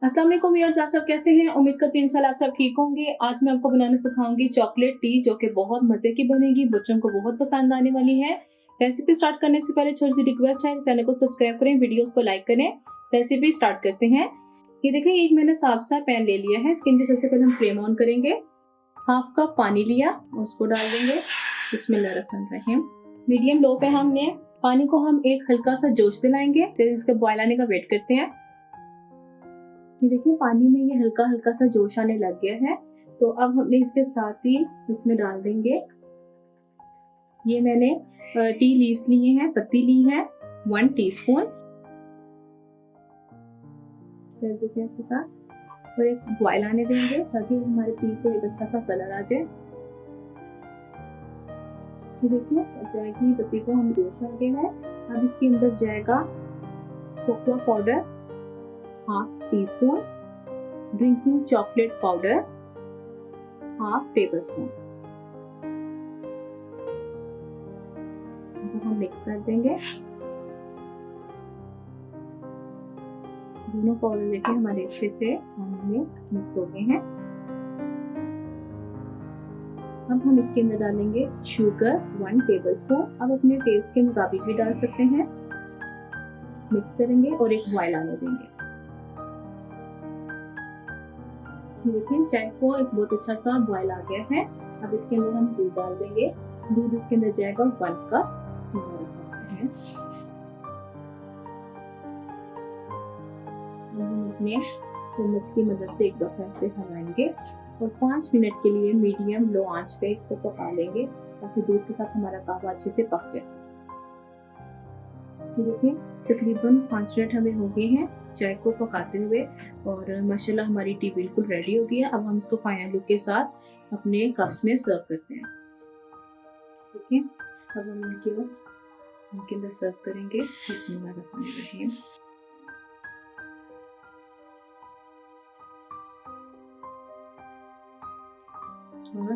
अस्सलाम वालेकुम व्यूअर्स, आप सब कैसे हैं? उम्मीद करती हूँ इंशाल्लाह आप सब ठीक होंगे। आज मैं आपको बनाना सिखाऊंगी चॉकलेट टी, जो कि बहुत मजे की बनेगी, बच्चों को बहुत पसंद आने वाली है। रेसिपी स्टार्ट करने से पहले छोटी सी रिक्वेस्ट है, चैनल को सब्सक्राइब करें, वीडियोस को लाइक करें। रेसिपी स्टार्ट करते हैं। ये देखें, एक मैंने साफ सा पैन ले लिया है। इसके अंदर सबसे पहले हम फ्लेम ऑन करेंगे। हाफ कप पानी लिया और उसको डाल देंगे। बिस्मिल्लाहिर्रहमानिर्रहीम। मीडियम लो पे हमने पानी को हम एक हल्का सा जोश दिलाएंगे, इसके बॉयल आने का वेट करते हैं। ये देखिए, पानी में ये हल्का हल्का सा जोश आने लग गया है। तो अब हमने इसके साथ ही इसमें डाल देंगे, ये मैंने टी लीव्स लिए हैं, पत्ती ली है 1 टीस्पून कर देते हैं इसके साथ और एक बॉयल आने देंगे ताकि हमारे टी को एक अच्छा सा कलर आ जाए। ये देखिए, चाय की पत्ती को हम जोश आ गया है। अब इसके अंदर जाएगा cocoa powder half teaspoon, drinking chocolate powder half table spoon. हम मिक्स कर देंगे। दोनों पाउडर लेके हमारे अच्छे से मिक्स हो गए हैं। अब हम इसके अंदर डालेंगे शुगर 1 टेबल स्पून। अब अपने टेस्ट के मुताबिक भी डाल सकते हैं। मिक्स करेंगे और एक बॉयल आने देंगे। देखिए, चाय को एक बहुत अच्छा सा बॉयल आ गया है। अब इसके अंदर हम दूध डाल देंगे। दूध इसके अंदर जाएगा 1 कप। अपने चम्मच की मदद से एक दफा से हिलाएंगे और 5 मिनट के लिए मीडियम लो आंच पे इसको पका लेंगे ताकि दूध के साथ हमारा कहवा अच्छे से पक जाए। देखिए, तकरीबन 5 मिनट हमें हो गए हैं चाय को पकाते हुए और माशाल्लाह हमारी टी बिल्कुल रेडी हो गई है। अब हम इसको फाइनल लुक के साथ अपने कप्स में सर्व करते हैं। ठीक है, अब हम इनके अंदर सर्व करेंगे। बिस्मिल्लाहिर्रहमानिर्रहीम। और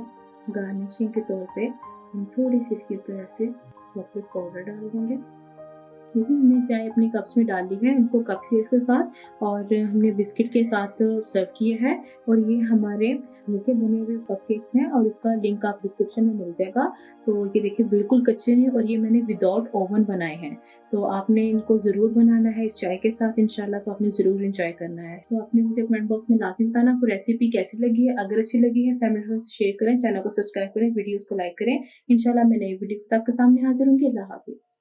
गार्निशिंग के तौर पे हम थोड़ी सी इसके ऊपर ऐसे चॉकलेट पाउडर डाल देंगे। देखिए, हमने चाय अपने कप्स में डाल ली है, इनको कप के साथ और हमने बिस्किट के साथ सर्व किया है। और ये हमारे हल्के बने हुए कपकेक्स हैं और इसका लिंक आप डिस्क्रिप्शन में मिल जाएगा। तो ये देखिए, बिल्कुल कच्चे हैं और ये मैंने विदाउट ओवन बनाए हैं। तो आपने इनको ज़रूर बनाना है इस चाय के साथ इंशाल्लाह। तो आपने ज़रूर इंजॉय करना है। तो आपने मुझे कमेंट बॉक्स में लाजिम बताना आपको रेसिपी कैसी लगी है। अगर अच्छी लगी है फैमिली फ्रेंड्स से शेयर करें, चैनल को सब्सक्राइब करें, वीडियोज़ को लाइक करें। इंशाल्लाह मैं नई वीडियोज़ तक आपके सामने हाजिर होंगी। अल्लाह हाफिज़।